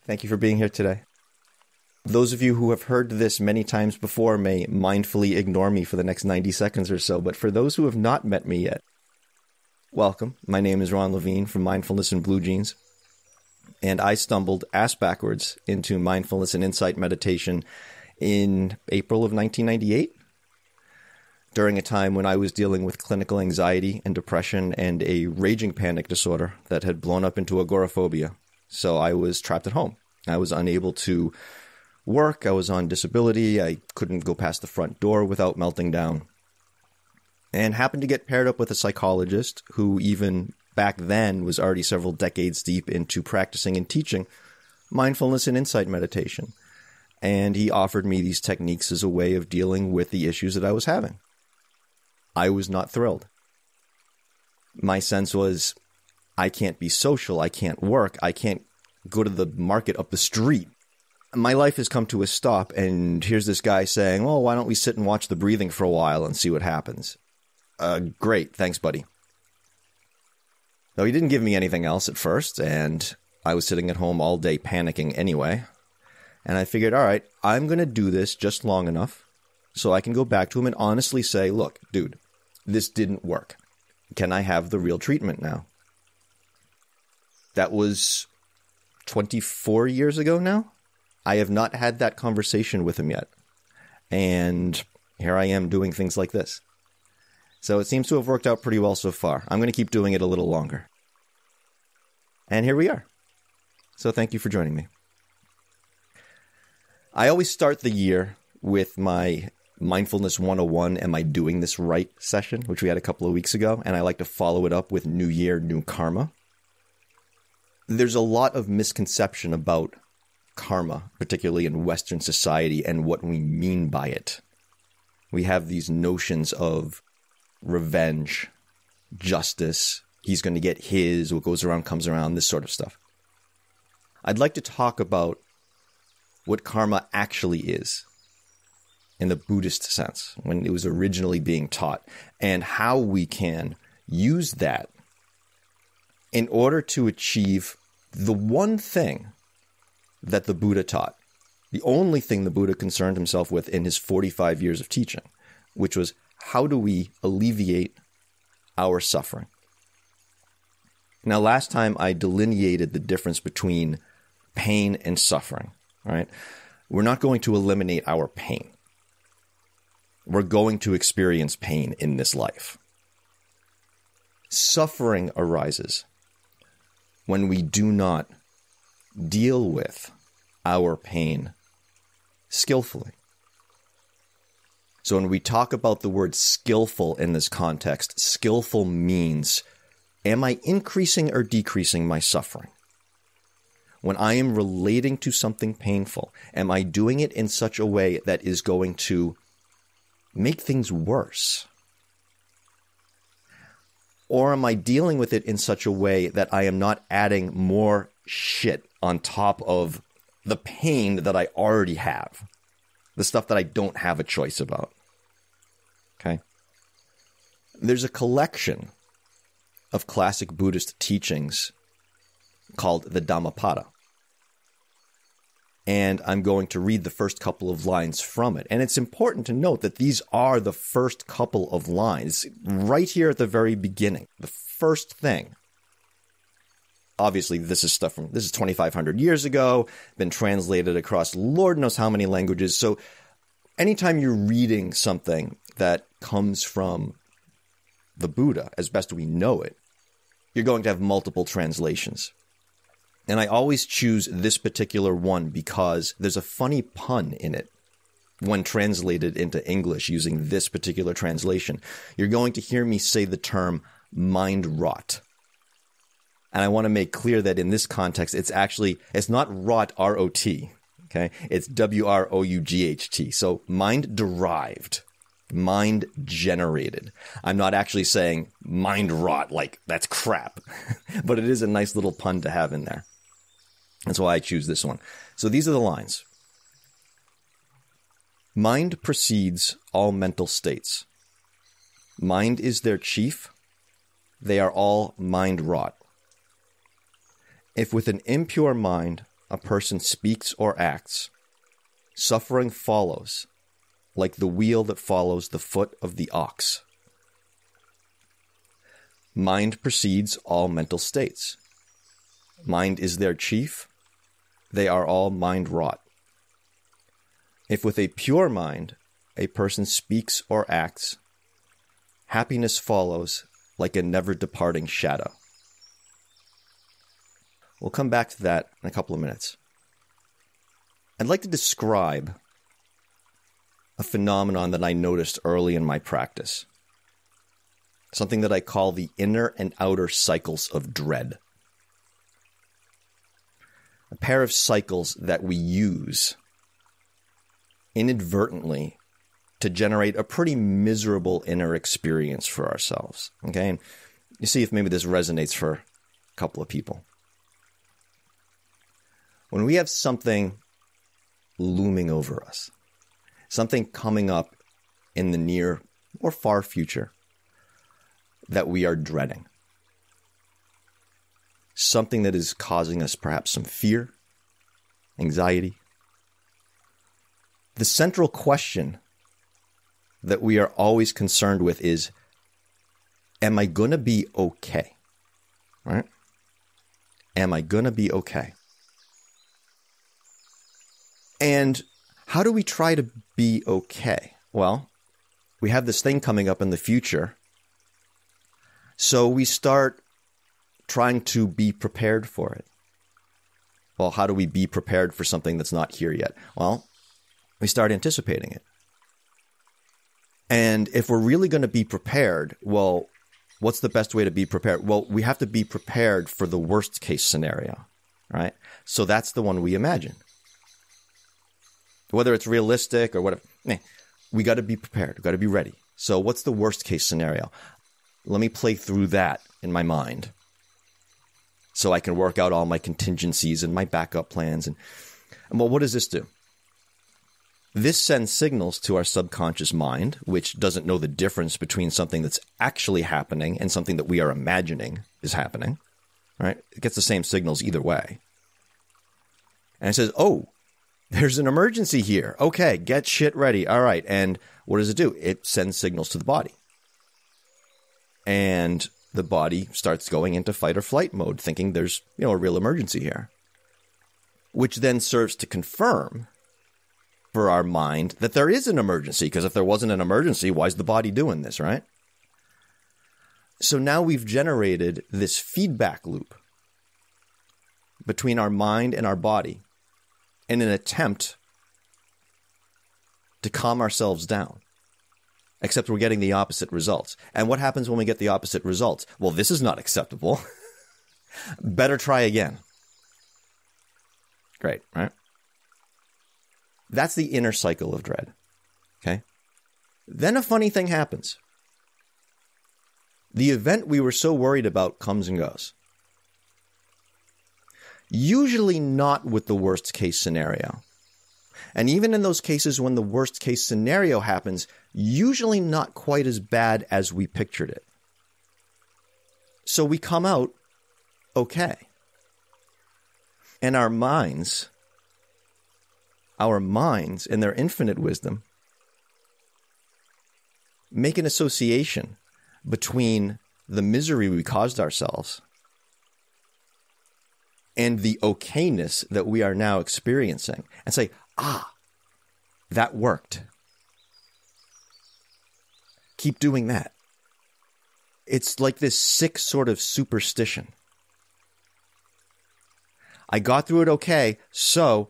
Thank you for being here today. Those of you who have heard this many times before may mindfully ignore me for the next 90 seconds or so, but for those who have not met me yet, welcome. My name is Ron Levine from Mindfulness and Blue Jeans, and I stumbled ass backwards into mindfulness and insight meditation in April of 1998, during a time when I was dealing with clinical anxiety and depression and a raging panic disorder that had blown up into agoraphobia. So I was trapped at home. I was unable to work. I was on disability. I couldn't go past the front door without melting down. And happened to get paired up with a psychologist who even back then was already several decades deep into practicing and teaching mindfulness and insight meditation. And he offered me these techniques as a way of dealing with the issues that I was having. I was not thrilled. My sense was, I can't be social. I can't work. I can't go to the market up the street. My life has come to a stop, and here's this guy saying, well, why don't we sit and watch the breathing for a while and see what happens? Great. Thanks, buddy. No, he didn't give me anything else at first, and I was sitting at home all day panicking anyway. And I figured, all right, I'm going to do this just long enough so I can go back to him and honestly say, look, dude, this didn't work. Can I have the real treatment now? That was 24 years ago now. I have not had that conversation with him yet. And here I am doing things like this. So it seems to have worked out pretty well so far. I'm going to keep doing it a little longer. And here we are. So thank you for joining me. I always start the year with my Mindfulness 101 Am I Doing This Right session, which we had a couple of weeks ago. And I like to follow it up with New Year, New Karma. There's a lot of misconception about karma, particularly in Western society, and what we mean by it. We have these notions of revenge, justice, he's going to get his, what goes around comes around, this sort of stuff. I'd like to talk about what karma actually is in the Buddhist sense, when it was originally being taught, and how we can use that in order to achieve the one thing that the Buddha taught, the only thing the Buddha concerned himself with in his 45 years of teaching, which was how do we alleviate our suffering? Now, last time I delineated the difference between pain and suffering, right? We're not going to eliminate our pain. We're going to experience pain in this life. Suffering arises when we do not deal with our pain skillfully. So when we talk about the word skillful in this context, skillful means, am I increasing or decreasing my suffering? When I am relating to something painful, am I doing it in such a way that is going to make things worse? Or am I dealing with it in such a way that I am not adding more shit on top of the pain that I already have? The stuff that I don't have a choice about. Okay? There's a collection of classic Buddhist teachings called the Dhammapada. And I'm going to read the first couple of lines from it. And it's important to note that these are the first couple of lines, right here at the very beginning. The first thing. Obviously, this is 2,500 years ago, been translated across Lord knows how many languages. So anytime you're reading something that comes from the Buddha, as best we know it, you're going to have multiple translations. And I always choose this particular one because there's a funny pun in it when translated into English using this particular translation. You're going to hear me say the term mind rot. And I want to make clear that in this context, it's not rot, R-O-T, okay? It's W-R-O-U-G-H-T. So mind derived, mind generated. I'm not actually saying mind rot, like that's crap, but it is a nice little pun to have in there. That's why I choose this one. So these are the lines. Mind precedes all mental states. Mind is their chief. They are all mind wrought. If with an impure mind a person speaks or acts, suffering follows, like the wheel that follows the foot of the ox. Mind precedes all mental states. Mind is their chief. They are all mind-wrought. If with a pure mind a person speaks or acts, happiness follows like a never-departing shadow. We'll come back to that in a couple of minutes. I'd like to describe a phenomenon that I noticed early in my practice. Something that I call the inner and outer cycles of dread. A pair of cycles that we use inadvertently to generate a pretty miserable inner experience for ourselves. Okay? And you see if maybe this resonates for a couple of people. When we have something looming over us, something coming up in the near or far future that we are dreading, something that is causing us perhaps some fear, anxiety, the central question that we are always concerned with is, am I going to be okay? Right? Am I going to be okay? And how do we try to be okay? Well, we have this thing coming up in the future. So we start trying to be prepared for it. Well, how do we be prepared for something that's not here yet? Well, we start anticipating it. And if we're really going to be prepared, well, what's the best way to be prepared? Well, we have to be prepared for the worst case scenario, right? So that's the one we imagine. Whether it's realistic or whatever, we got to be prepared. We got to be ready. So what's the worst case scenario? Let me play through that in my mind so I can work out all my contingencies and my backup plans. And well, what does this do? This sends signals to our subconscious mind, which doesn't know the difference between something that's actually happening and something that we are imagining is happening, right? It gets the same signals either way. And it says, oh, there's an emergency here. Okay, get shit ready. All right. And what does it do? It sends signals to the body. And the body starts going into fight or flight mode, thinking there's, a real emergency here. Which then serves to confirm for our mind that there is an emergency, because if there wasn't an emergency, why is the body doing this, right? So now we've generated this feedback loop between our mind and our body in an attempt to calm ourselves down. Except we're getting the opposite results. And what happens when we get the opposite results? Well, this is not acceptable. Better try again. Great, right? That's the inner cycle of dread. Okay? Then a funny thing happens. The event we were so worried about comes and goes. Usually not with the worst case scenario. And even in those cases when the worst case scenario happens, usually not quite as bad as we pictured it. So we come out okay. And our minds in their infinite wisdom, make an association between the misery we caused ourselves and the okayness that we are now experiencing, and say, that worked. Keep doing that. It's like this sick sort of superstition. I got through it okay, so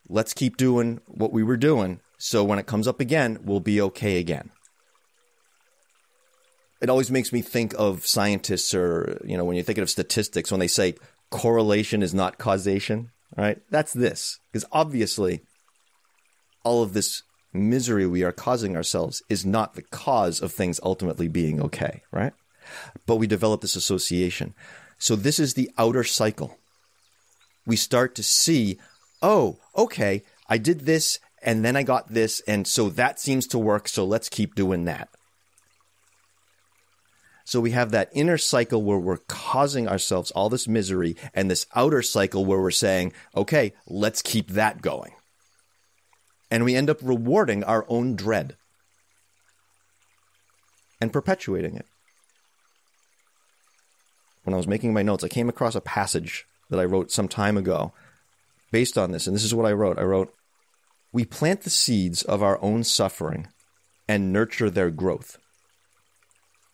let's keep doing what we were doing, so when it comes up again, we'll be okay again. It always makes me think of scientists or, when you're thinking of statistics, when they say correlation is not causation, right? That's this. Because obviously, all of this misery we are causing ourselves is not the cause of things ultimately being okay, right? But we develop this association. So this is the outer cycle. We start to see, oh, okay, I did this and then I got this, and so that seems to work, so let's keep doing that. So we have that inner cycle where we're causing ourselves all this misery, and this outer cycle where we're saying, okay, let's keep that going. And we end up rewarding our own dread and perpetuating it. When I was making my notes, I came across a passage that I wrote some time ago based on this, and this is what I wrote. I wrote, "We plant the seeds of our own suffering and nurture their growth.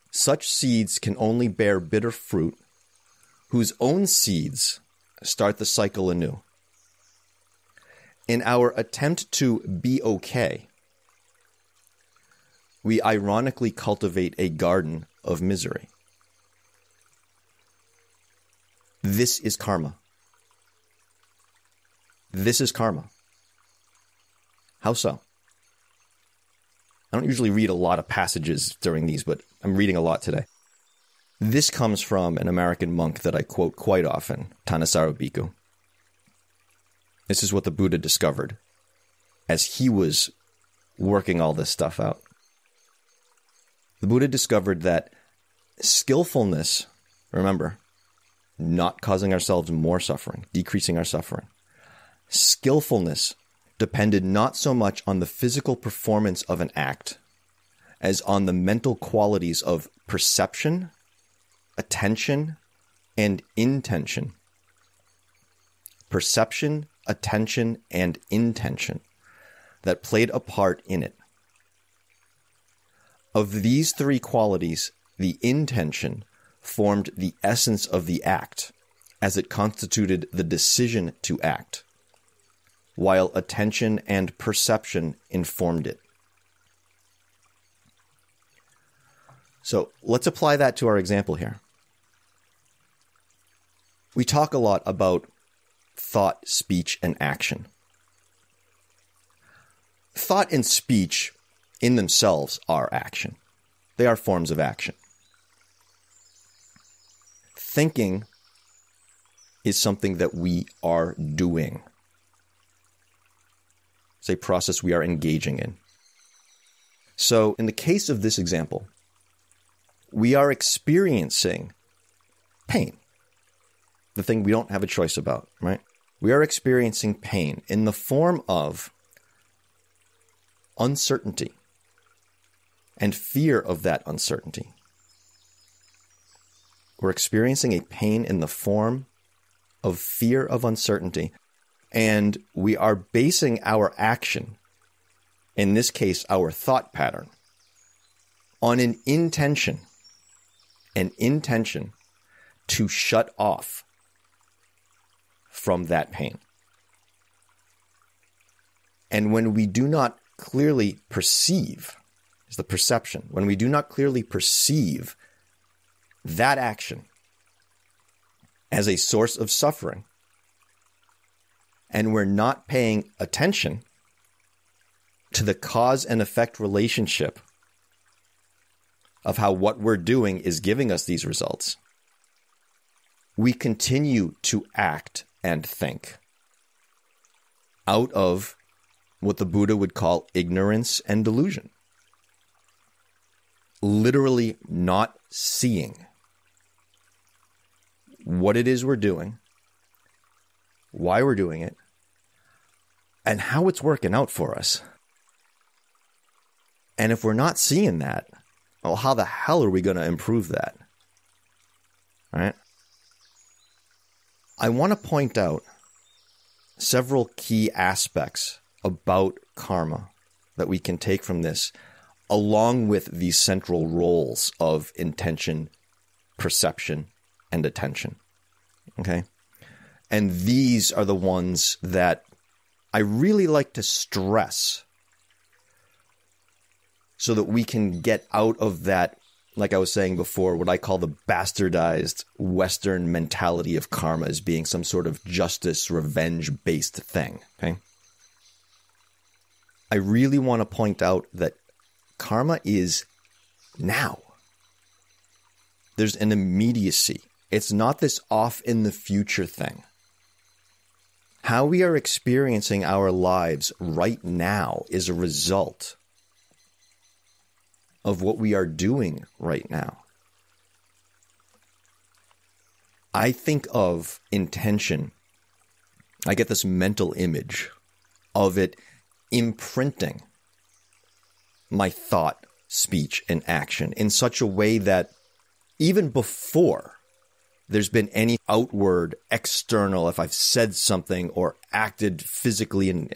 Such seeds can only bear bitter fruit, whose own seeds start the cycle anew. In our attempt to be okay, we ironically cultivate a garden of misery." This is karma. This is karma. How so? I don't usually read a lot of passages during these, but I'm reading a lot today. This comes from an American monk that I quote quite often, Thanissaro Bhikkhu. This is what the Buddha discovered as he was working all this stuff out. The Buddha discovered that skillfulness, remember, not causing ourselves more suffering, decreasing our suffering. Skillfulness depended not so much on the physical performance of an act as on the mental qualities of perception, attention, and intention. Perception, attention, and intention that played a part in it. Of these three qualities, the intention formed the essence of the act, as it constituted the decision to act, while attention and perception informed it. So let's apply that to our example here. We talk a lot about thought, speech, and action. Thought and speech in themselves are action. They are forms of action. Thinking is something that we are doing. It's a process we are engaging in. So in the case of this example, we are experiencing pain, the thing we don't have a choice about, right? We are experiencing pain in the form of uncertainty and fear of that uncertainty. We're experiencing a pain in the form of fear of uncertainty, and we are basing our action, in this case, our thought pattern, on an intention to shut off from that pain. And when we do not clearly perceive, is the perception, when we do not clearly perceive that action as a source of suffering, and we're not paying attention to the cause and effect relationship of how what we're doing is giving us these results, we continue to act and think out of what the Buddha would call ignorance and delusion. Literally not seeing what it is we're doing, why we're doing it, and how it's working out for us. And if we're not seeing that, well, how the hell are we going to improve that? All right? I want to point out several key aspects about karma that we can take from this, along with these central roles of intention, perception, and attention. Okay? And these are the ones that I really like to stress so that we can get out of that, like I was saying before, what I call the bastardized Western mentality of karma as being some sort of justice, revenge-based thing. Okay? I really want to point out that karma is now. There's an immediacy. It's not this off in the future thing. How we are experiencing our lives right now is a result of what we are doing right now. I think of intention, I get this mental image of it imprinting my thought, speech, and action in such a way that even before there's been any outward, external, if I've said something or acted physically in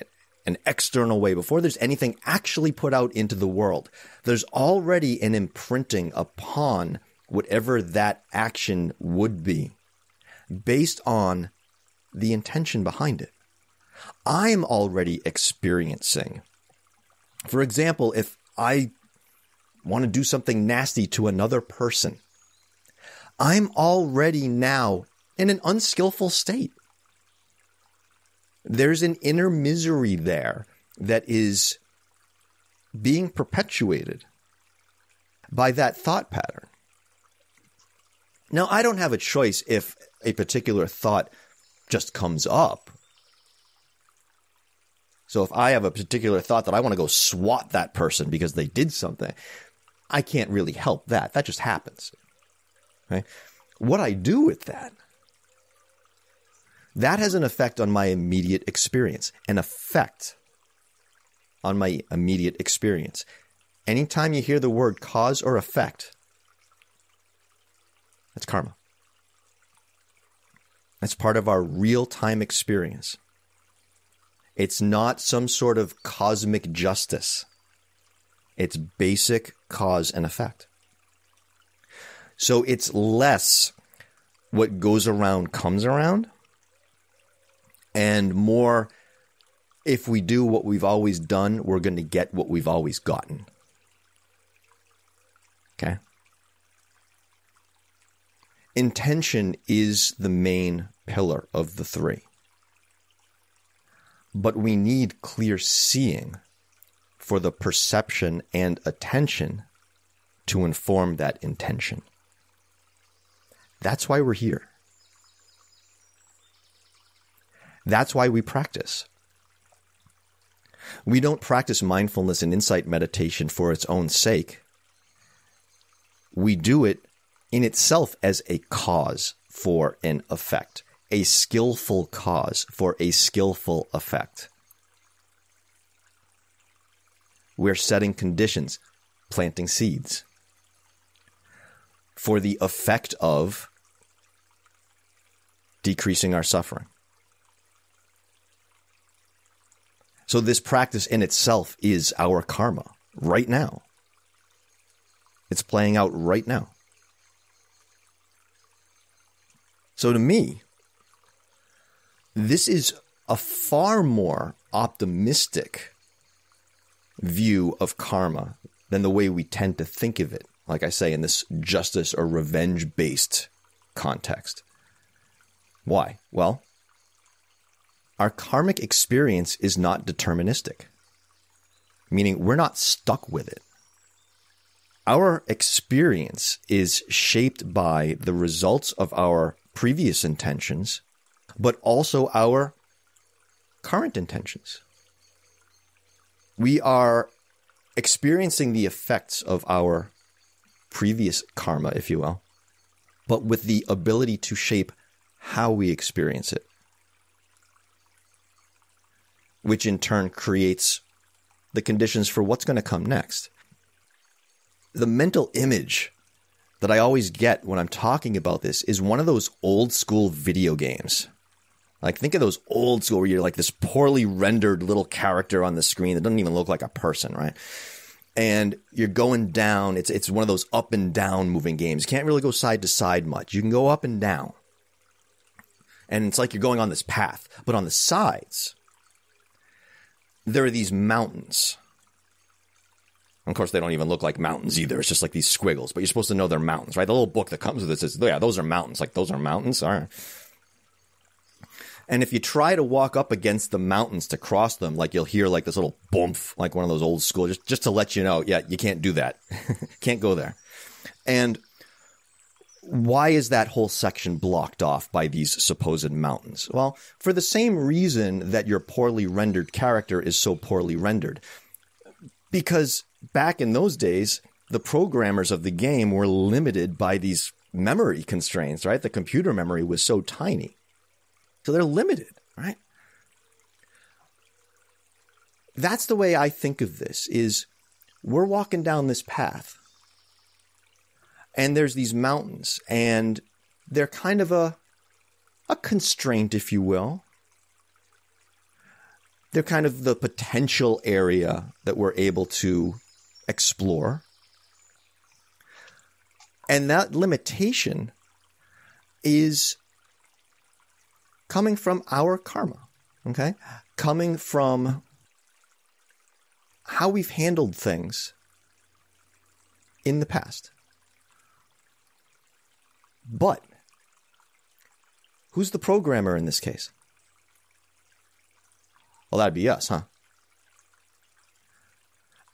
an external way, before there's anything actually put out into the world, there's already an imprinting upon whatever that action would be based on the intention behind it. I'm already experiencing. For example, if I want to do something nasty to another person, I'm already now in an unskillful state. There's an inner misery there that is being perpetuated by that thought pattern. Now, I don't have a choice if a particular thought just comes up. So if I have a particular thought that I want to go swat that person because they did something, I can't really help that. That just happens. Right? What I do with that has an effect on my immediate experience. An effect on my immediate experience. Anytime you hear the word cause or effect, that's karma. That's part of our real-time experience. It's not some sort of cosmic justice. It's basic cause and effect. So it's less what goes around comes around, and more, if we do what we've always done, we're going to get what we've always gotten. Okay? Intention is the main pillar of the three. But we need clear seeing for the perception and attention to inform that intention. That's why we're here. That's why we practice. We don't practice mindfulness and insight meditation for its own sake. We do it in itself as a cause for an effect, a skillful cause for a skillful effect. We're setting conditions, planting seeds for the effect of decreasing our suffering. So this practice in itself is our karma right now. It's playing out right now. So to me, this is a far more optimistic view of karma than the way we tend to think of it, like I say, in this justice or revenge-based context. Why? Well, our karmic experience is not deterministic, meaning we're not stuck with it. Our experience is shaped by the results of our previous intentions, but also our current intentions. We are experiencing the effects of our previous karma, if you will, but with the ability to shape how we experience it, which in turn creates the conditions for what's going to come next. The mental image that I always get when I'm talking about this is one of those old school video games. Like, think of those old school where you're like this poorly rendered little character on the screen that doesn't even look like a person, right? And you're going down. It's one of those up and down moving games. You can't really go side to side much. You can go up and down. And it's like you're going on this path. But on the sides, there are these mountains. Of course, they don't even look like mountains either. It's just like these squiggles. But you're supposed to know they're mountains, right? The little book that comes with it says, yeah, those are mountains. Like, those are mountains? All right. And if you try to walk up against the mountains to cross them, like, you'll hear like this little boomf, like one of those old school, just to let you know, yeah, you can't do that. Can't go there. And why is that whole section blocked off by these supposed mountains? Well, for the same reason that your poorly rendered character is so poorly rendered. Because back in those days, the programmers of the game were limited by these memory constraints, right? The computer memory was so tiny. So they're limited, right? That's the way I think of this, is we're walking down this path and there's these mountains and they're kind of a constraint, if you will. They're kind of the potential area that we're able to explore. And that limitation is coming from our karma, okay? Coming from how we've handled things in the past. But who's the programmer in this case? Well, that'd be us, huh?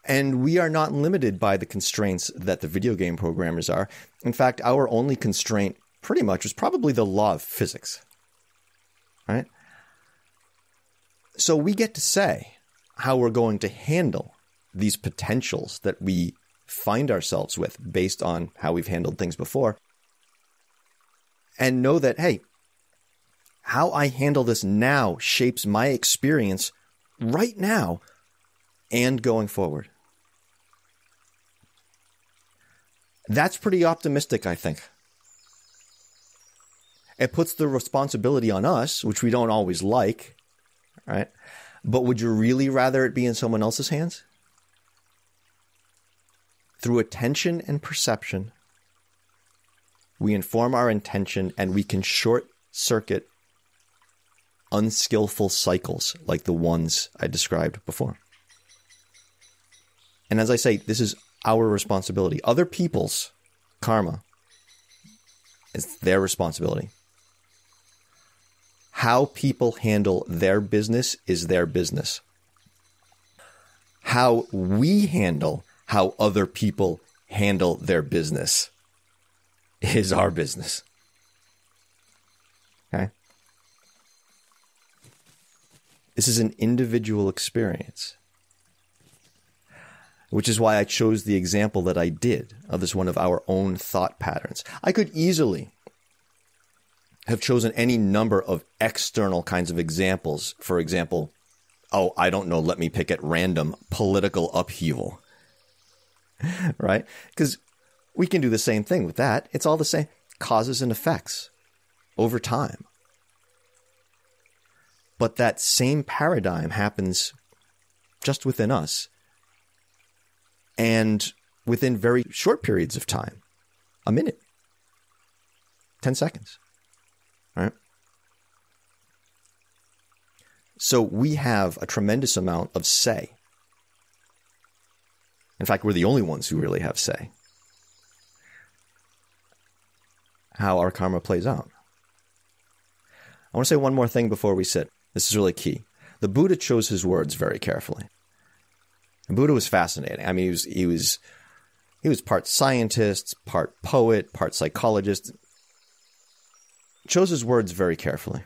And we are not limited by the constraints that the video game programmers are. In fact, our only constraint pretty much was probably the law of physics, right? So we get to say how we're going to handle these potentials that we find ourselves with based on how we've handled things before. And know that, hey, how I handle this now shapes my experience right now and going forward. That's pretty optimistic, I think. It puts the responsibility on us, which we don't always like, right? But would you really rather it be in someone else's hands? Through attention and perception, we inform our intention and we can short-circuit unskillful cycles like the ones I described before. And as I say, this is our responsibility. Other people's karma is their responsibility. How people handle their business is their business. How we handle how other people handle their business is our business. Okay? This is an individual experience, which is why I chose the example that I did of this one of our own thought patterns. I could easily have chosen any number of external kinds of examples. For example, I don't know, let me pick at random, political upheaval. Right? Because we can do the same thing with that. It's all the same causes and effects over time. But that same paradigm happens just within us and within very short periods of time. A minute, 10 seconds, right? So we have a tremendous amount of say. In fact, we're the only ones who really have say. How our karma plays out. I want to say one more thing before we sit. This is really key. The Buddha chose his words very carefully. And Buddha was fascinating. I mean, he was part scientist, part poet, part psychologist. Chose his words very carefully.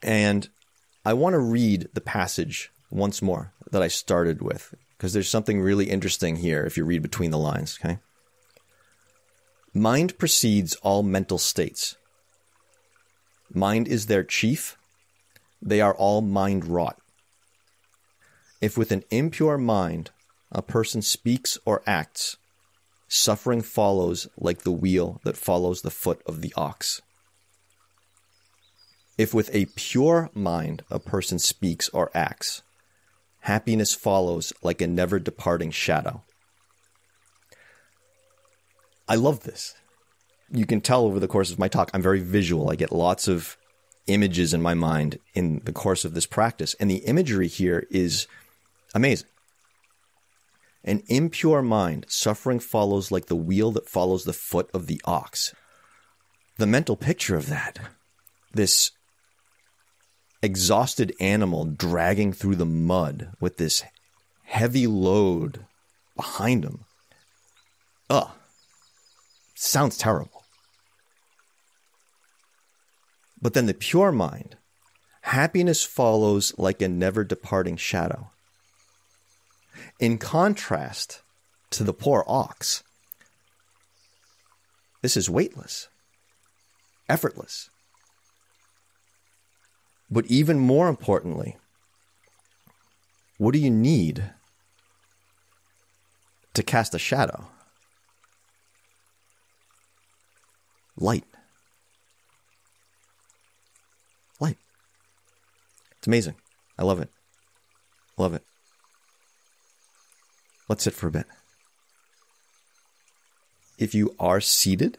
And I want to read the passage once more that I started with, because there's something really interesting here if you read between the lines, okay? Mind precedes all mental states. Mind is their chief. They are all mind-wrought. If with an impure mind a person speaks or acts, suffering follows like the wheel that follows the foot of the ox. If with a pure mind a person speaks or acts, happiness follows like a never-departing shadow. I love this. You can tell over the course of my talk, I'm very visual. I get lots of images in my mind in the course of this practice. And the imagery here is amazing. An impure mind, suffering follows like the wheel that follows the foot of the ox. The mental picture of that, this exhausted animal dragging through the mud with this heavy load behind him. Sounds terrible. But then the pure mind, happiness follows like a never-departing shadow. In contrast to the poor ox, This is weightless, effortless. But even more importantly, what do you need to cast a shadow? Light. Light. It's amazing. I love it. Love it. Let's sit for a bit. If you are seated,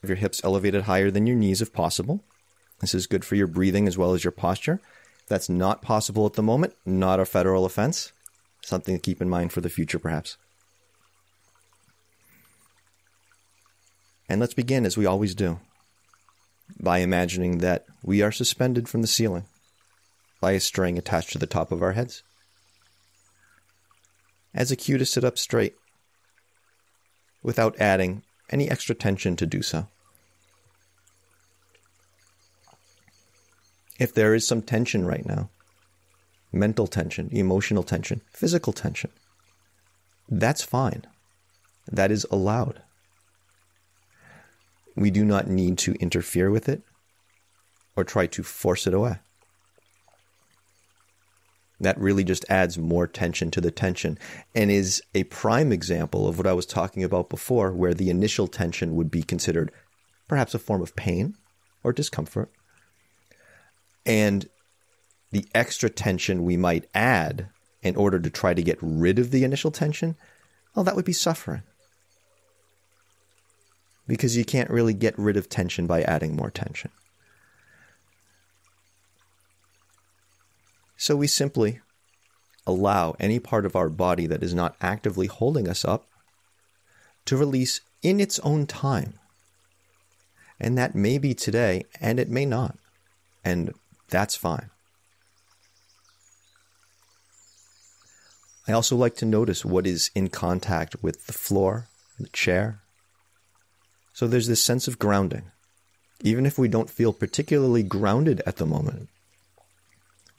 have your hips elevated higher than your knees if possible. This is good for your breathing as well as your posture. If that's not possible at the moment, not a federal offense. Something to keep in mind for the future, perhaps. And let's begin, as we always do, by imagining that we are suspended from the ceiling by a string attached to the top of our heads. As a cue to sit up straight, without adding any extra tension to do so. If there is some tension right now, mental tension, emotional tension, physical tension, that's fine. That is allowed. We do not need to interfere with it or try to force it away. That really just adds more tension to the tension and is a prime example of what I was talking about before, where the initial tension would be considered perhaps a form of pain or discomfort. And the extra tension we might add in order to try to get rid of the initial tension, well, that would be suffering. Because you can't really get rid of tension by adding more tension. So we simply allow any part of our body that is not actively holding us up to release in its own time. And that may be today, and it may not. And that's fine. I also like to notice what is in contact with the floor, the chair. So there's this sense of grounding. Even if we don't feel particularly grounded at the moment,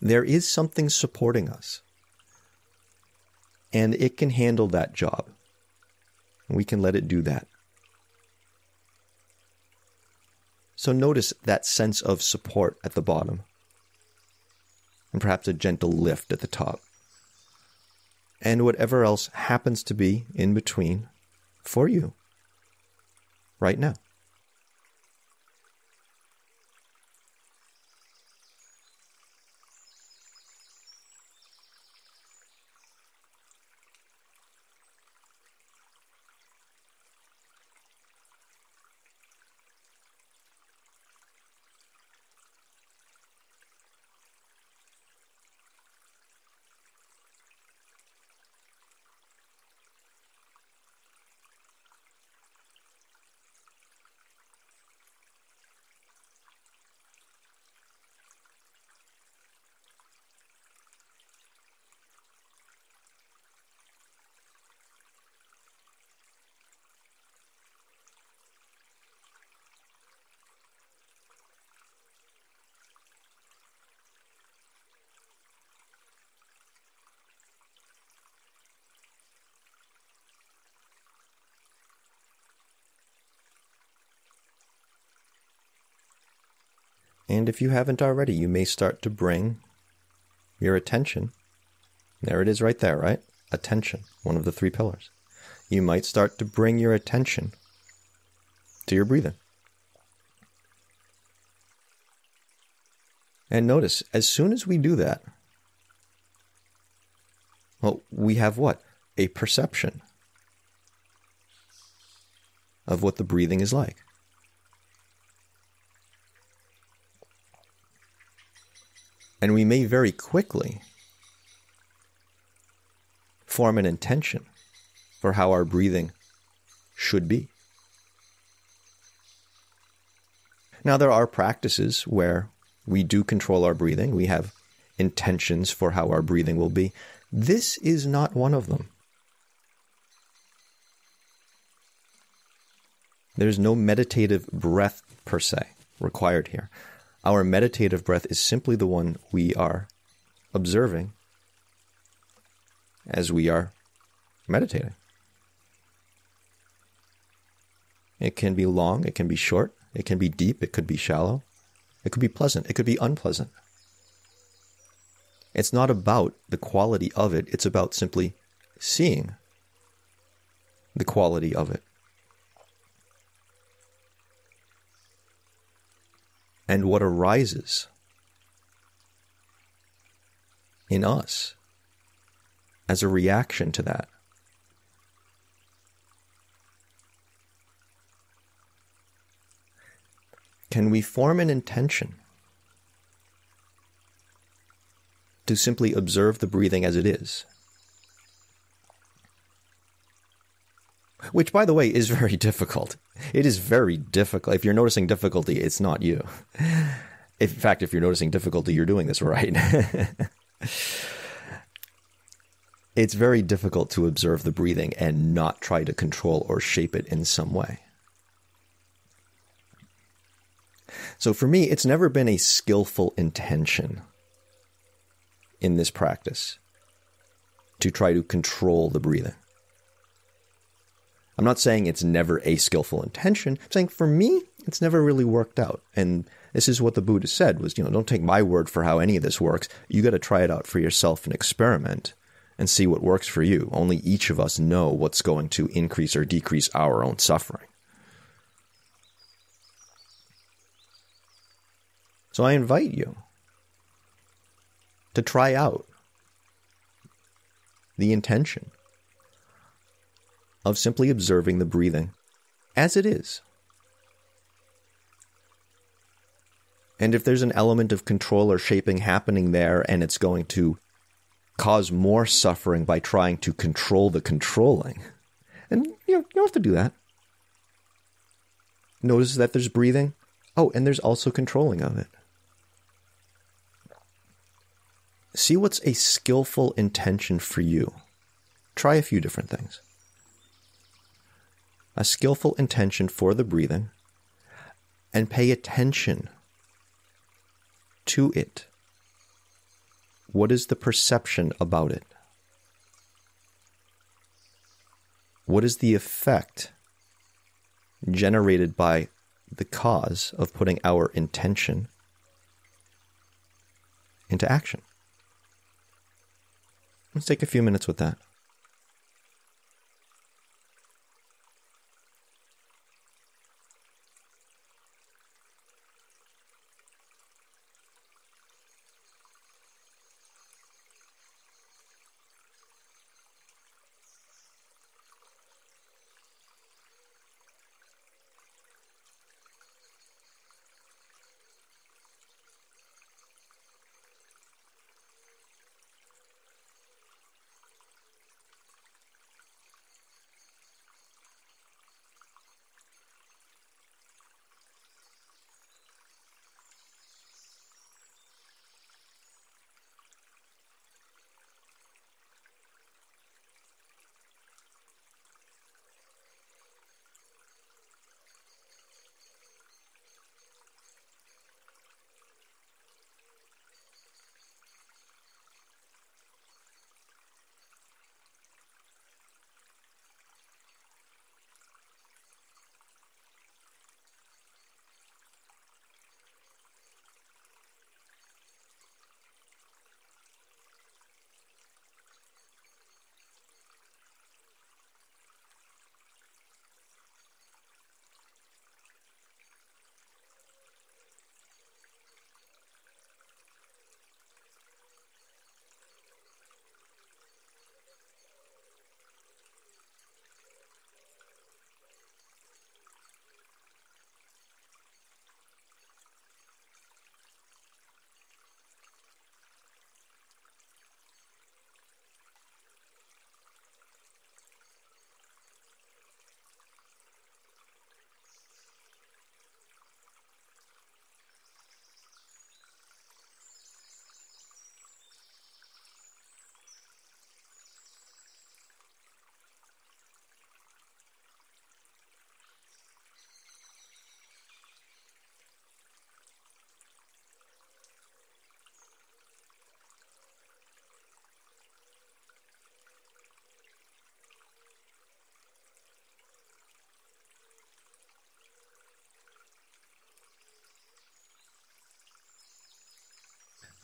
there is something supporting us. And it can handle that job. We can let it do that. So notice that sense of support at the bottom. And perhaps a gentle lift at the top. And whatever else happens to be in between for you right now. And if you haven't already, you may start to bring your attention. There it is right there, right? Attention, one of the 3 pillars. You might start to bring your attention to your breathing. And notice, as soon as we do that, well, we have what? A perception of what the breathing is like. And we may very quickly form an intention for how our breathing should be. Now, there are practices where we do control our breathing. We have intentions for how our breathing will be. This is not one of them. There's no meditative breath per se required here. Our meditative breath is simply the one we are observing as we are meditating. It can be long, it can be short, it can be deep, it could be shallow, it could be pleasant, it could be unpleasant. It's not about the quality of it, it's about simply seeing the quality of it. And what arises in us as a reaction to that. Can we form an intention to simply observe the breathing as it is? Which, by the way, is very difficult. It is very difficult. If you're noticing difficulty, it's not you. In fact, if you're noticing difficulty, you're doing this right. It's very difficult to observe the breathing and not try to control or shape it in some way. So for me, it's never been a skillful intention in this practice to try to control the breathing. I'm not saying it's never a skillful intention. I'm saying for me, it's never really worked out. And this is what the Buddha said was, don't take my word for how any of this works. You got to try it out for yourself and experiment and see what works for you. Only each of us know what's going to increase or decrease our own suffering. So I invite you to try out the intention of simply observing the breathing as it is. And if there's an element of control or shaping happening there and it's going to cause more suffering by trying to control the controlling, and you don't have to do that. Notice that there's breathing. Oh, and there's also controlling of it. See what's a skillful intention for you. Try a few different things. A skillful intention for the breathing, and pay attention to it. What is the perception about it? What is the effect generated by the cause of putting our intention into action? Let's take a few minutes with that.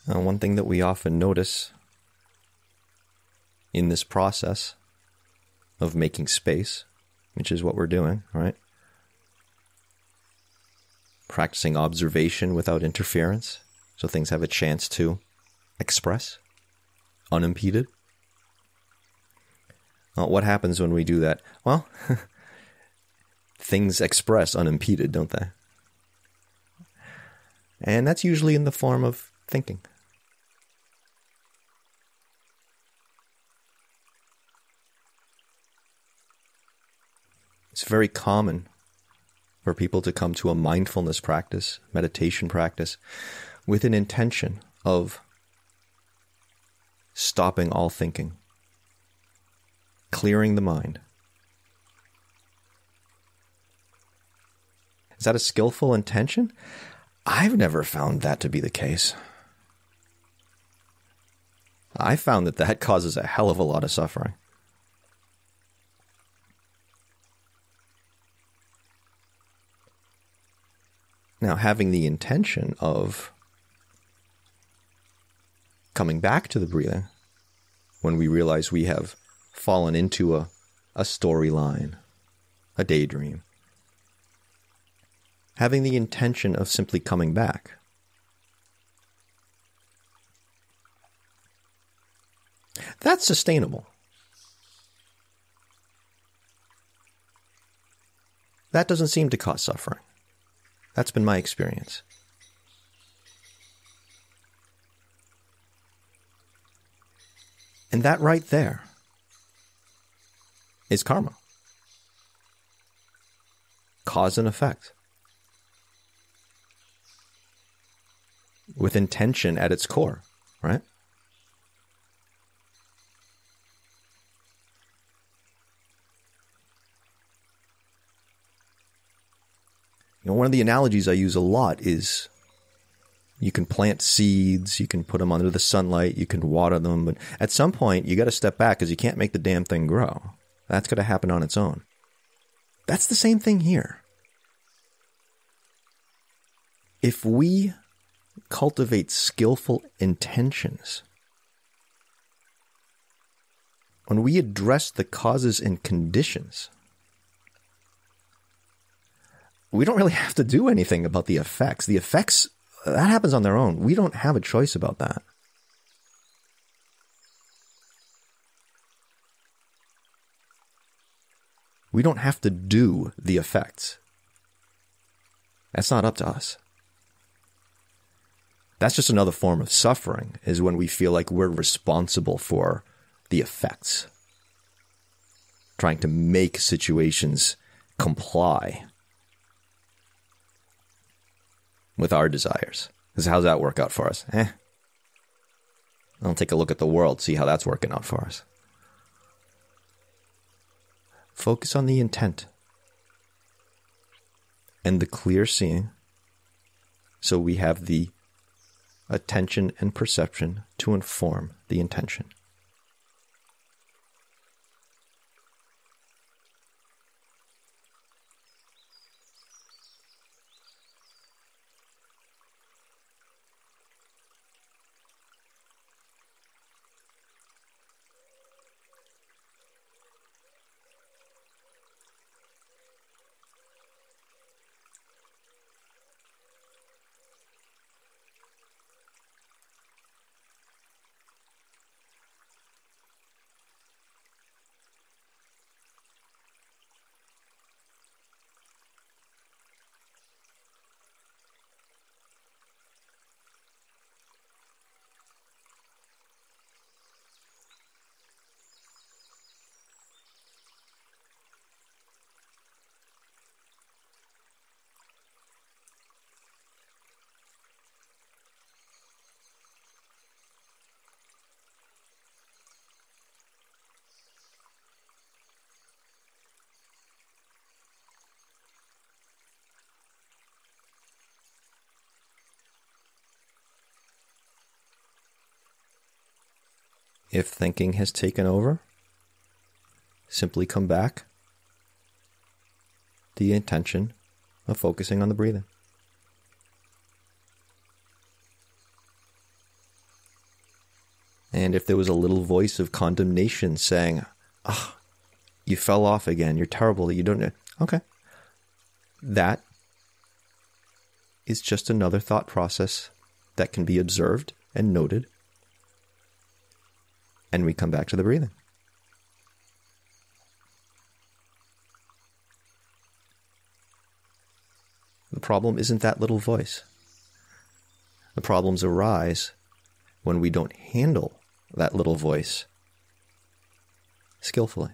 One thing that we often notice in this process of making space, which is what we're doing, right? Practicing observation without interference, so things have a chance to express unimpeded. What happens when we do that? Well, things express unimpeded, don't they? And that's usually in the form of thinking. It's very common for people to come to a mindfulness practice, meditation practice, with an intention of stopping all thinking, clearing the mind. Is that a skillful intention? I've never found that to be the case. I found that causes a hell of a lot of suffering. Now, having the intention of coming back to the breathing when we realize we have fallen into a storyline, a daydream. Having the intention of simply coming back. That's sustainable. That doesn't seem to cause suffering. That's been my experience. And that right there is karma. Cause and effect. With intention at its core, right? One of the analogies I use a lot is you can plant seeds, you can put them under the sunlight, you can water them, but at some point you got to step back because you can't make the damn thing grow. That's got to happen on its own. That's the same thing here. If we cultivate skillful intentions, when we address the causes and conditions, we don't really have to do anything about the effects. The effects, that happens on their own. We don't have a choice about that. We don't have to do the effects. That's not up to us. That's just another form of suffering, is when we feel like we're responsible for the effects. Trying to make situations comply with our desires. Because how's that work out for us? I'll take a look at the world, see how that's working out for us. Focus on the intent and the clear seeing, so we have the attention and perception to inform the intention. If thinking has taken over, simply come back to the intention of focusing on the breathing. And if there was a little voice of condemnation saying, "Ah, you fell off again, you're terrible, you don't know." Okay. That is just another thought process that can be observed and noted. And we come back to the breathing. The problem isn't that little voice. The problems arise when we don't handle that little voice skillfully.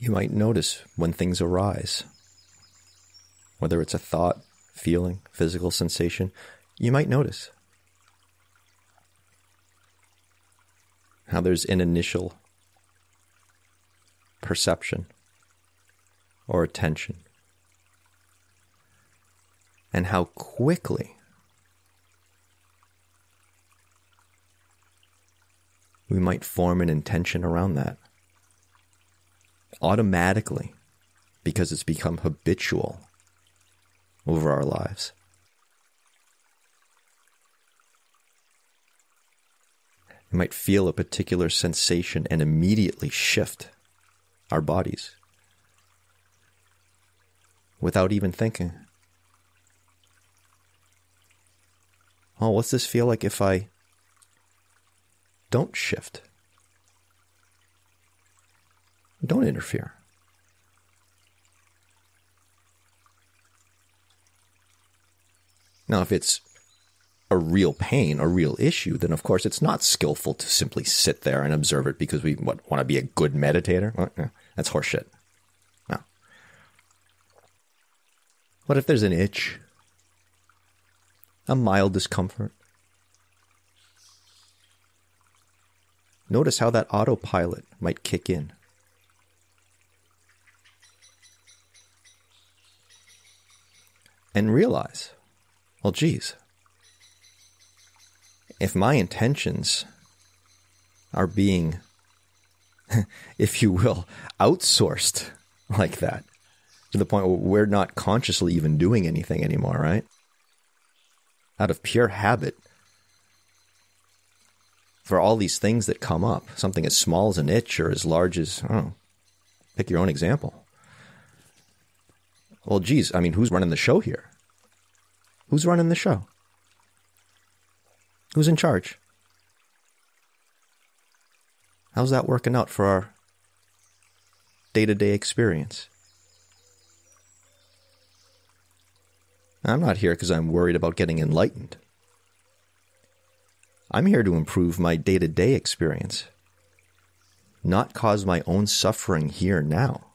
You might notice when things arise, whether it's a thought, feeling, physical sensation, you might notice how there's an initial perception or attention, and how quickly we might form an intention around that. Automatically, because it's become habitual over our lives. We might feel a particular sensation and immediately shift our bodies without even thinking. Oh, what's this feel like if I don't shift? Don't interfere. Now, if it's a real pain, a real issue, then of course it's not skillful to simply sit there and observe it because we want to be a good meditator. Well, no, that's horseshit. No. What if there's an itch, a mild discomfort? Notice how that autopilot might kick in. And realize, well, geez, if my intentions are being, if you will, outsourced like that, to the point where we're not consciously even doing anything anymore, right? Out of pure habit, for all these things that come up, something as small as an itch or as large as, I don't know, pick your own example. Well, geez, I mean, who's running the show here? Who's running the show? Who's in charge? How's that working out for our day-to-day experience? I'm not here because I'm worried about getting enlightened. I'm here to improve my day-to-day experience, not cause my own suffering here now.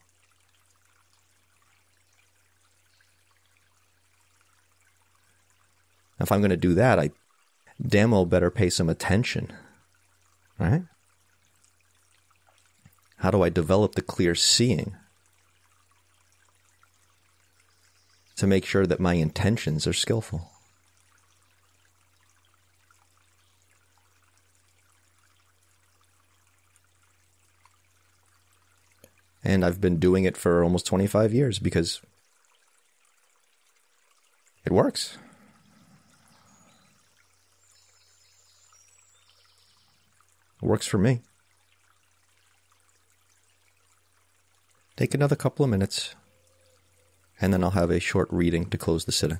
If I'm going to do that, I demo better pay some attention, right? How do I develop the clear seeing to make sure that my intentions are skillful? And I've been doing it for almost 25 years because it works. It works for me. Take another couple of minutes, and then I'll have a short reading to close the sitting.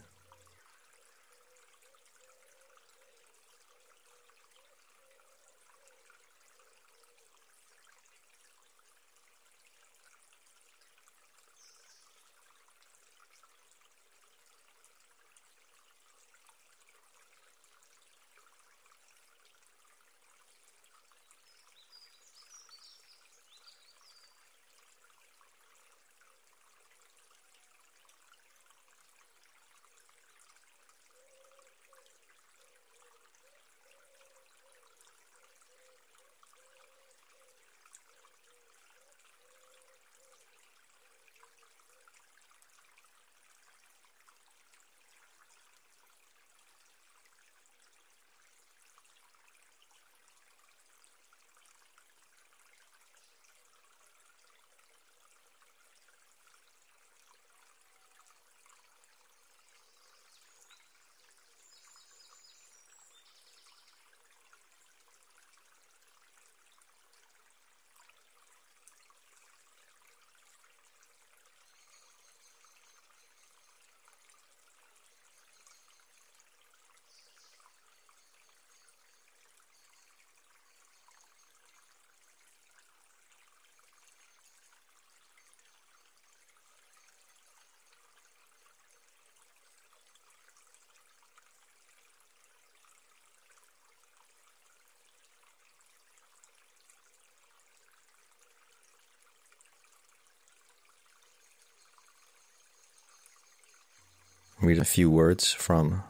Read a few words from,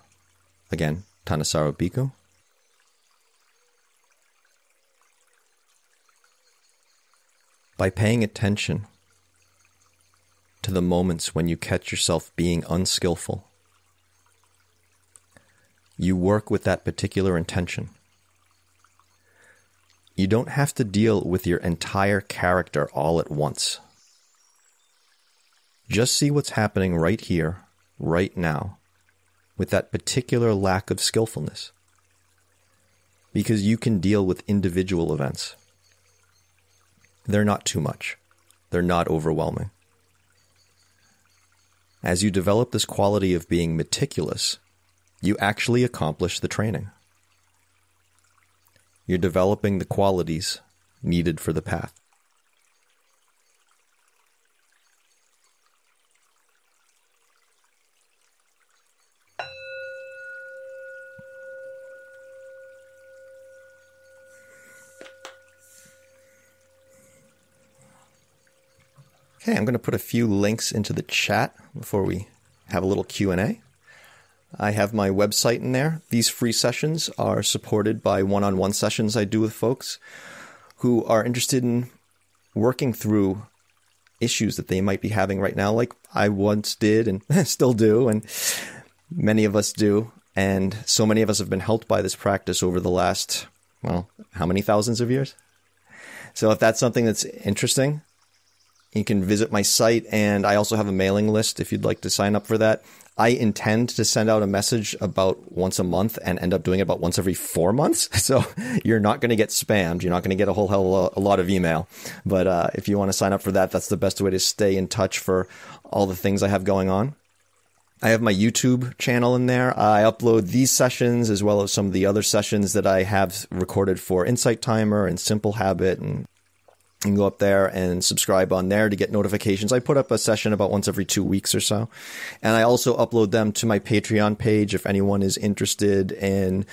again, Thanissaro Bhikkhu. By paying attention to the moments when you catch yourself being unskillful, you work with that particular intention. You don't have to deal with your entire character all at once. Just see what's happening right here, right now, with that particular lack of skillfulness. Because you can deal with individual events. They're not too much. They're not overwhelming. As you develop this quality of being meticulous, you actually accomplish the training. You're developing the qualities needed for the path. Okay, I'm going to put a few links into the chat before we have a little Q&A. I have my website in there. These free sessions are supported by one-on-one sessions I do with folks who are interested in working through issues that they might be having right now, like I once did and still do, and many of us do. And so many of us have been helped by this practice over the last, well, how many thousands of years? So if that's something that's interesting, you can visit my site, and I also have a mailing list if you'd like to sign up for that. I intend to send out a message about once a month and end up doing it about once every 4 months. So you're not going to get spammed. You're not going to get a whole hell of a lot of email. But if you want to sign up for that, that's the best way to stay in touch for all the things I have going on. I have my YouTube channel in there. I upload these sessions as well as some of the other sessions that I have recorded for Insight Timer and Simple Habit, and you can go up there and subscribe on there to get notifications. I put up a session about once every 2 weeks or so. And I also upload them to my Patreon page if anyone is interested in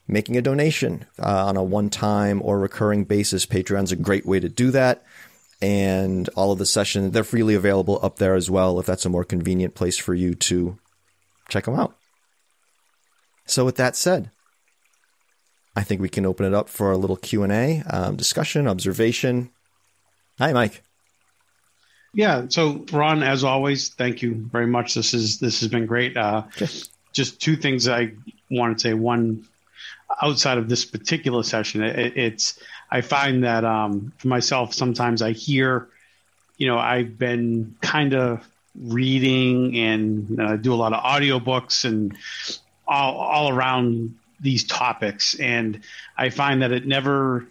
making a donation on a one-time or recurring basis. Patreon's a great way to do that. And all of the sessions, they're freely available up there as well if that's a more convenient place for you to check them out. So with that said, I think we can open it up for a little Q&A, discussion, observation. Hi, Mike. Yeah. So, Ron, as always, thank you very much. This has been great. Just two things I want to say. One, outside of this particular session, I find that for myself, sometimes I hear, I've been kind of reading and do a lot of audiobooks and all around these topics. And I find that it never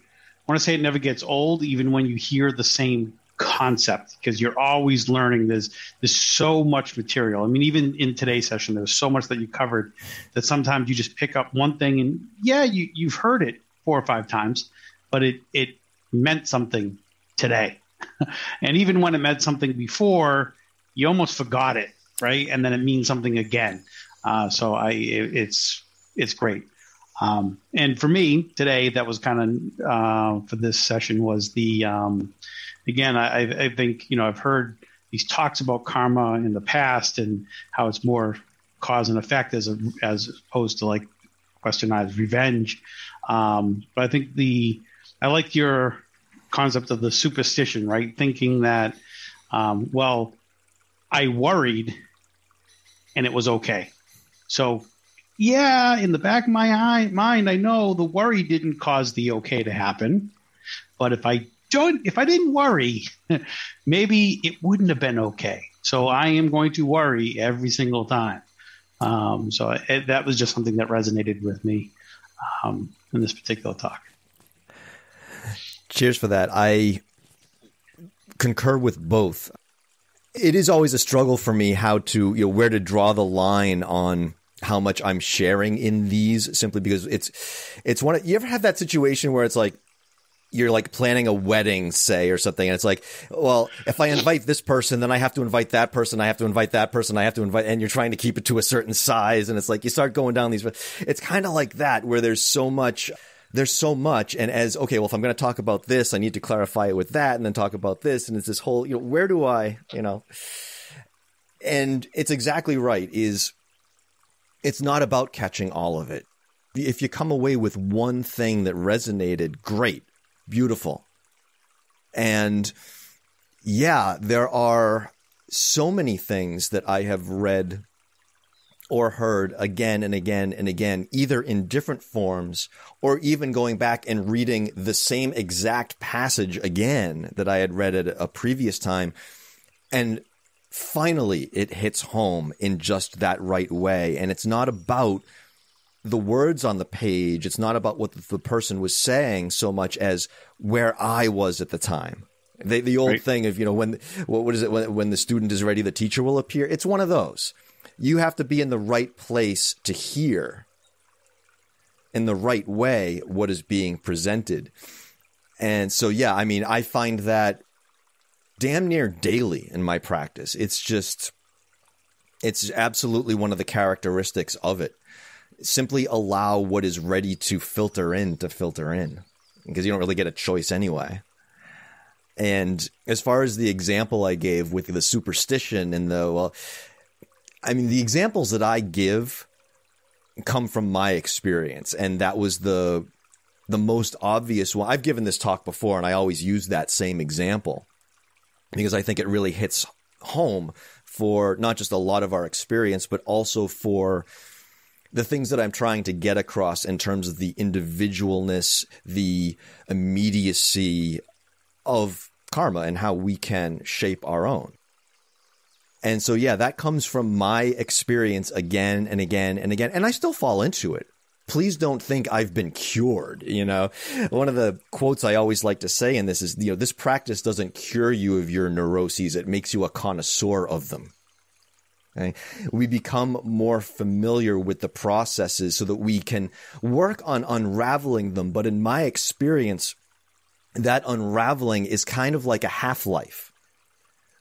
gets old, even when you hear the same concept, because you're always learning. There's so much material. I mean, even in today's session, there's so much that you covered that sometimes you just pick up one thing and you've heard it 4 or 5 times, but it meant something today. And even when it meant something before, you almost forgot it, right? And then it means something again. It's great. And for me today, that was kind of for this session was the again, I think, I've heard these talks about karma in the past and how it's more cause and effect as opposed to like westernized revenge. But I think I like your concept of the superstition, right? Thinking that, I worried and it was okay. So yeah, in the back of my mind, I know the worry didn't cause the okay to happen. But if I didn't worry, maybe it wouldn't have been okay. So I am going to worry every single time. That was just something that resonated with me in this particular talk. Cheers for that. I concur with both. It is always a struggle for me how to, where to draw the line on how much I'm sharing in these, simply because it's one. You ever have that situation where it's like, you're like planning a wedding, say, or something, and it's like, well, if I invite this person, then I have to invite that person, I have to invite that person, I have to invite, and you're trying to keep it to a certain size, and it's like you start going down these. It's kind of like that, where there's so much, and okay, well, if I'm going to talk about this, I need to clarify it with that, and then talk about this, and it's this whole, where do I, and it's exactly right. It's not about catching all of it. If you come away with one thing that resonated, great. Beautiful. And yeah, there are so many things that I have read or heard again and again and again, either in different forms or even going back and reading the same exact passage again that I had read at a previous time. And finally, it hits home in just that right way. And it's not about the words on the page. It's not about what the person was saying so much as where I was at the time. The old right. thing of, what is it? When the student is ready, the teacher will appear. It's one of those. You have to be in the right place to hear in the right way what is being presented. And so, yeah, I mean, I find that damn near daily in my practice. It's absolutely one of the characteristics of it. Simply allow what is ready to filter in, because you don't really get a choice anyway. And as far as the example I gave with the superstition and the examples that I give come from my experience, and that was the most obvious one. I've given this talk before, and I always use that same example because I think it really hits home for not just a lot of our experience, but also for the things that I'm trying to get across in terms of the individualness, the immediacy of karma and how we can shape our own. And so, yeah, that comes from my experience again and again and again. And I still fall into it. Please don't think I've been cured. One of the quotes I always like to say in this is, this practice doesn't cure you of your neuroses. It makes you a connoisseur of them. Okay? We become more familiar with the processes so that we can work on unraveling them. But in my experience, that unraveling is kind of like a half-life.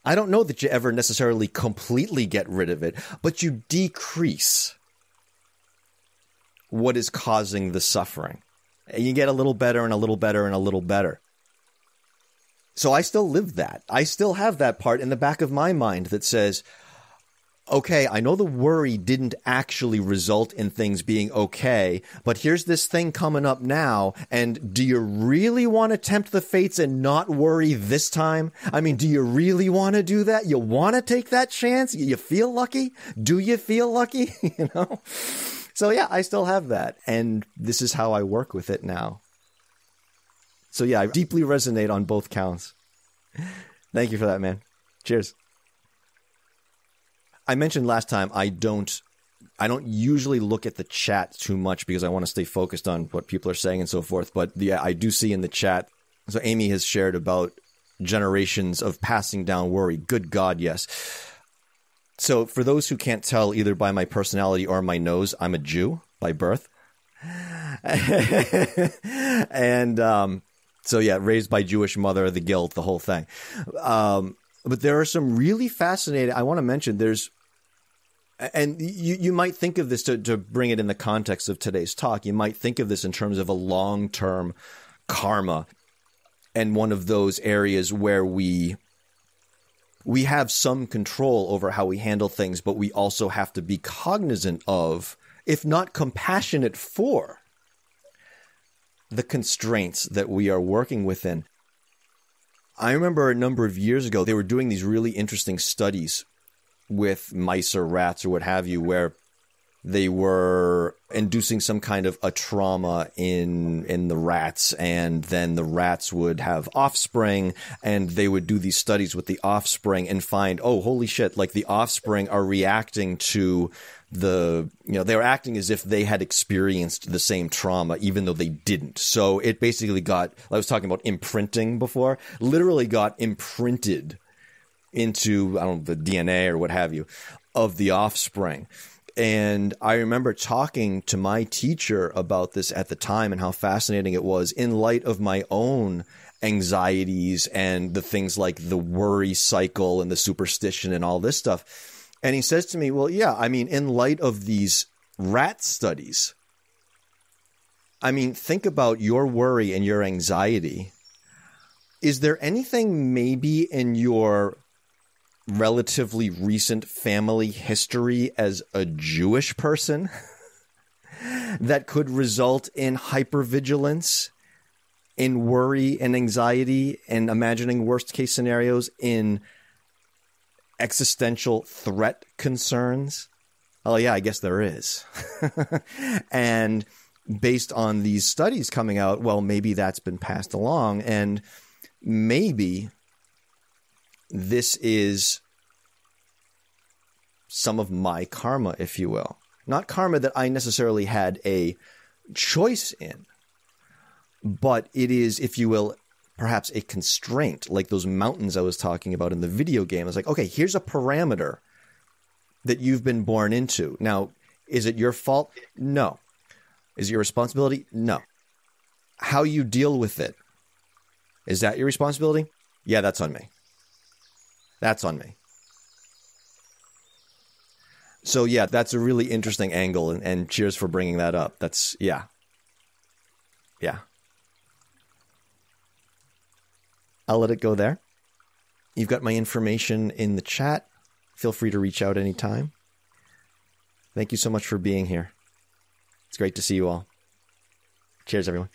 I don't know that you ever necessarily completely get rid of it, but you decrease what is causing the suffering. And you get a little better and a little better and a little better. So I still live that. I still have that part in the back of my mind that says, okay, I know the worry didn't actually result in things being okay, but here's this thing coming up now, and do you really want to tempt the fates and not worry this time? I mean, do you really want to do that? You want to take that chance? You feel lucky? Do you feel lucky? You know? So yeah, I still have that, and this is how I work with it now. So yeah, I deeply resonate on both counts. Thank you for that, man. Cheers. I mentioned last time I don't usually look at the chat too much because I want to stay focused on what people are saying and so forth. But yeah, I do see in the chat. So Amy has shared about generations of passing down worry. Good God, yes. So for those who can't tell either by my personality or my nose, I'm a Jew by birth. And so yeah, raised by Jewish mother, the guilt, the whole thing. But there are some really fascinating, I want to mention, and you might think of this to bring it in the context of today's talk. You might think of this in terms of a long-term karma and one of those areas where we have some control over how we handle things, but we also have to be cognizant of, if not compassionate for, the constraints that we are working within. I remember a number of years ago, they were doing these really interesting studies with mice or rats or what have you, where they were inducing some kind of a trauma in the rats, and then the rats would have offspring, and they would do these studies with the offspring and find, oh, holy shit, like the offspring are reacting to they were acting as if they had experienced the same trauma, even though they didn't. So it basically got, I was talking about imprinting before, literally got imprinted into, I don't know, the DNA or what have you, of the offspring. And I remember talking to my teacher about this at the time and how fascinating it was in light of my own anxieties and the things like the worry cycle and the superstition and all this stuff. And he says to me, well, yeah, I mean, in light of these rat studies, I mean, think about your worry and your anxiety. Is there anything maybe in your relatively recent family history as a Jewish person that could result in hypervigilance, in worry and anxiety, and imagining worst case scenarios, in existential threat concerns? Oh yeah, I guess there is. And based on these studies coming out, well, maybe that's been passed along, and maybe this is some of my karma, if you will. Not karma that I necessarily had a choice in, but it is, if you will, perhaps a constraint, like those mountains I was talking about in the video game. It's like, okay, here's a parameter that you've been born into. Now, is it your fault? No. Is it your responsibility? No. How you deal with it, is that your responsibility? Yeah, that's on me. That's on me. So yeah, that's a really interesting angle, and cheers for bringing that up. That's, yeah. Yeah. I'll let it go there. You've got my information in the chat. Feel free to reach out anytime. Thank you so much for being here. It's great to see you all. Cheers, everyone.